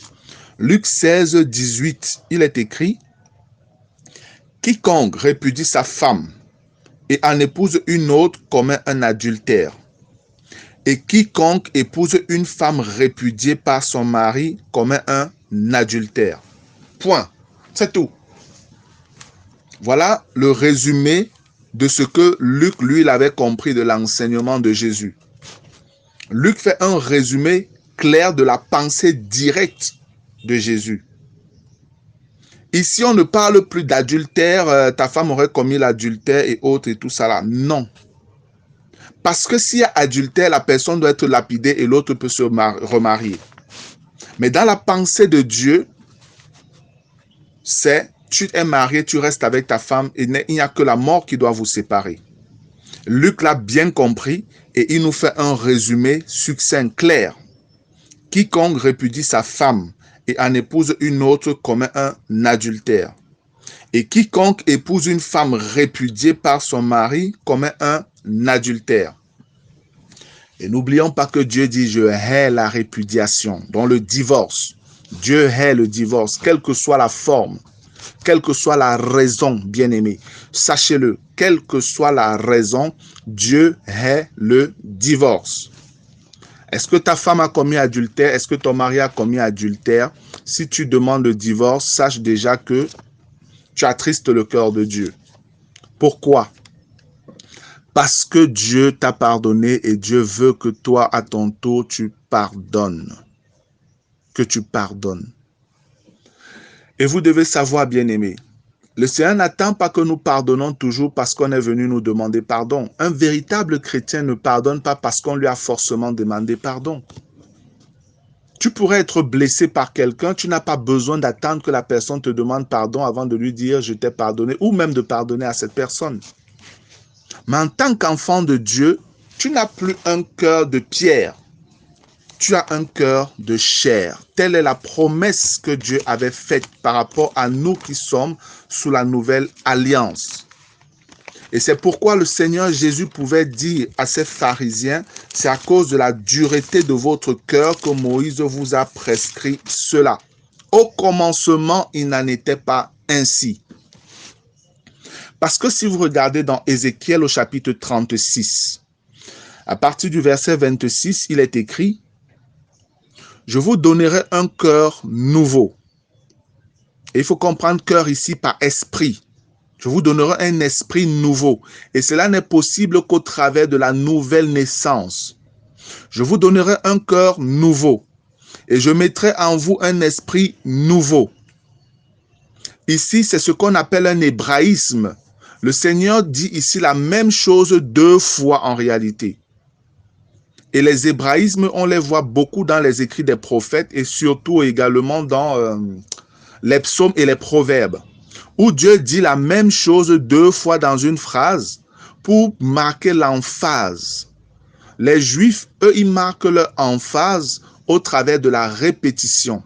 Luc 16, 18, il est écrit « Quiconque répudie sa femme et en épouse une autre commet un adultère. Et quiconque épouse une femme répudiée par son mari commet un adultère. » Point. C'est tout. Voilà le résumé de ce que Luc, lui, il avait compris de l'enseignement de Jésus. Luc fait un résumé clair de la pensée directe de Jésus. Ici, on ne parle plus d'adultère, ta femme aurait commis l'adultère et autres et tout ça là. Non. Parce que s'il y a adultère, la personne doit être lapidée et l'autre peut se remarier. Mais dans la pensée de Dieu, c'est tu es marié, tu restes avec ta femme et il n'y a que la mort qui doit vous séparer. Luc l'a bien compris et il nous fait un résumé succinct, clair. Quiconque répudie sa femme et en épouse une autre commet un adultère. Et quiconque épouse une femme répudiée par son mari commet un adultère. Et n'oublions pas que Dieu dit « Je hais la répudiation », donc le divorce. Dieu hait le divorce, quelle que soit la forme, quelle que soit la raison, bien-aimé. Sachez-le, quelle que soit la raison, Dieu hait le divorce. Est-ce que ta femme a commis adultère? Est-ce que ton mari a commis adultère? Si tu demandes le divorce, sache déjà que tu attristes le cœur de Dieu. Pourquoi? Parce que Dieu t'a pardonné et Dieu veut que toi, à ton tour, tu pardonnes. Que tu pardonnes. Et vous devez savoir, bien-aimés, le Seigneur n'attend pas que nous pardonnons toujours parce qu'on est venu nous demander pardon. Un véritable chrétien ne pardonne pas parce qu'on lui a forcément demandé pardon. Tu pourrais être blessé par quelqu'un, tu n'as pas besoin d'attendre que la personne te demande pardon avant de lui dire « je t'ai pardonné » ou même de pardonner à cette personne. Mais en tant qu'enfant de Dieu, tu n'as plus un cœur de pierre. Tu as un cœur de chair. Telle est la promesse que Dieu avait faite par rapport à nous qui sommes sous la nouvelle alliance. Et c'est pourquoi le Seigneur Jésus pouvait dire à ces pharisiens, c'est à cause de la dureté de votre cœur que Moïse vous a prescrit cela. Au commencement, il n'en était pas ainsi. Parce que si vous regardez dans Ézéchiel au chapitre 36, à partir du verset 26, il est écrit « Je vous donnerai un cœur nouveau. » Et il faut comprendre cœur ici par esprit. Je vous donnerai un esprit nouveau. Et cela n'est possible qu'au travers de la nouvelle naissance. Je vous donnerai un cœur nouveau. Et je mettrai en vous un esprit nouveau. Ici, c'est ce qu'on appelle un hébraïsme. Le Seigneur dit ici la même chose deux fois en réalité. Et les hébraïsmes, on les voit beaucoup dans les écrits des prophètes et surtout également dans les psaumes et les proverbes, où Dieu dit la même chose deux fois dans une phrase pour marquer l'emphase. Les Juifs, eux, ils marquent leur emphase au travers de la répétition.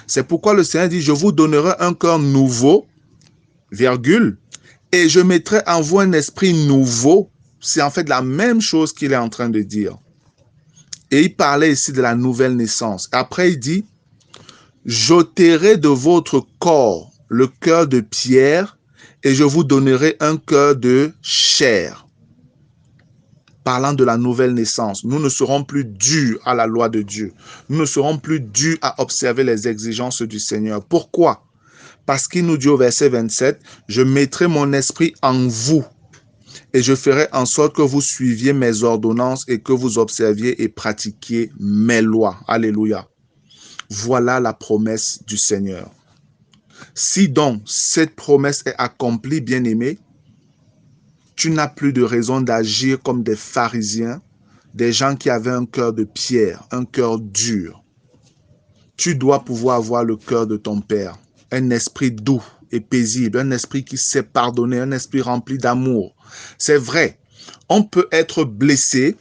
C'est pourquoi le Seigneur dit « Je vous donnerai un cœur nouveau, virgule, et je mettrai en vous un esprit nouveau. » C'est en fait la même chose qu'il est en train de dire. Et il parlait ici de la nouvelle naissance. Après, il dit « J'ôterai de votre corps le cœur de pierre et je vous donnerai un cœur de chair. » parlant de la nouvelle naissance. Nous ne serons plus dus à la loi de Dieu. Nous ne serons plus dus à observer les exigences du Seigneur. Pourquoi? Parce qu'il nous dit au verset 27, « Je mettrai mon esprit en vous et je ferai en sorte que vous suiviez mes ordonnances et que vous observiez et pratiquiez mes lois. » Alléluia. Voilà la promesse du Seigneur. Si donc cette promesse est accomplie, bien-aimé, tu n'as plus de raison d'agir comme des pharisiens, des gens qui avaient un cœur de pierre, un cœur dur. Tu dois pouvoir avoir le cœur de ton Père, un esprit doux et paisible, un esprit qui sait pardonner, un esprit rempli d'amour. C'est vrai, on peut être blessé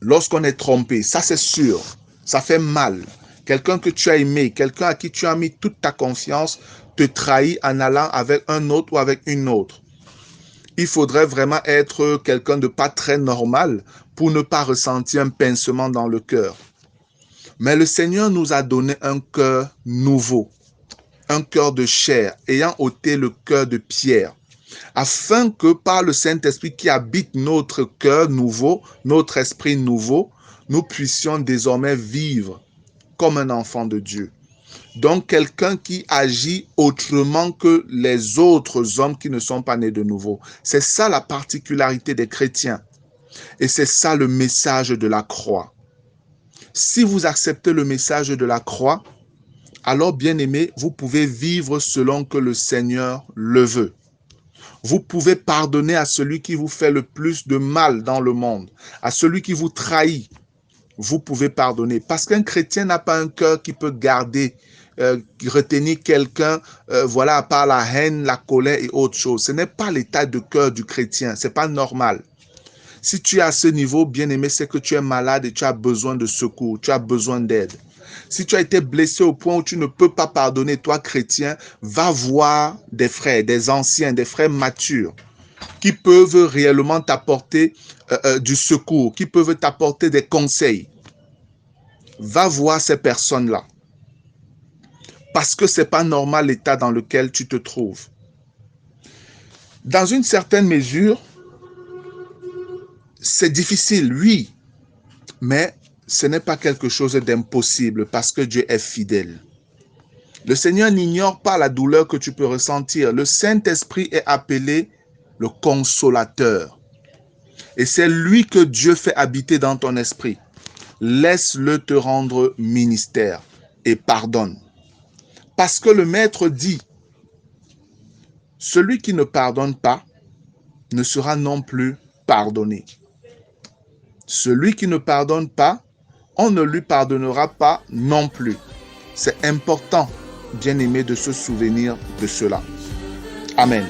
lorsqu'on est trompé, ça c'est sûr, ça fait mal. Quelqu'un que tu as aimé, quelqu'un à qui tu as mis toute ta confiance, te trahit en allant avec un autre ou avec une autre. Il faudrait vraiment être quelqu'un de pas très normal pour ne pas ressentir un pincement dans le cœur. Mais le Seigneur nous a donné un cœur nouveau, un cœur de chair, ayant ôté le cœur de pierre, afin que par le Saint-Esprit qui habite notre cœur nouveau, notre esprit nouveau, nous puissions désormais vivre comme un enfant de Dieu. Donc, quelqu'un qui agit autrement que les autres hommes qui ne sont pas nés de nouveau. C'est ça la particularité des chrétiens. Et c'est ça le message de la croix. Si vous acceptez le message de la croix, alors, bien-aimés, vous pouvez vivre selon que le Seigneur le veut. Vous pouvez pardonner à celui qui vous fait le plus de mal dans le monde, à celui qui vous trahit. Vous pouvez pardonner. Parce qu'un chrétien n'a pas un cœur qui peut garder, retenir quelqu'un, voilà, par la haine, la colère et autre chose. Ce n'est pas l'état de cœur du chrétien. C'est pas normal. Si tu es à ce niveau, bien-aimé, c'est que tu es malade et tu as besoin de secours, tu as besoin d'aide. Si tu as été blessé au point où tu ne peux pas pardonner, toi, chrétien, va voir des frères, des anciens, des frères matures qui peuvent réellement t'apporter du secours, qui peuvent t'apporter des conseils. Va voir ces personnes-là. Parce que ce n'est pas normal l'état dans lequel tu te trouves. Dans une certaine mesure, c'est difficile, oui, mais ce n'est pas quelque chose d'impossible parce que Dieu est fidèle. Le Seigneur n'ignore pas la douleur que tu peux ressentir. Le Saint-Esprit est appelé le consolateur. Et c'est lui que Dieu fait habiter dans ton esprit. Laisse-le te rendre ministère et pardonne. Parce que le Maître dit, celui qui ne pardonne pas ne sera non plus pardonné. Celui qui ne pardonne pas, on ne lui pardonnera pas non plus. C'est important, bien-aimé, de se souvenir de cela. Amen.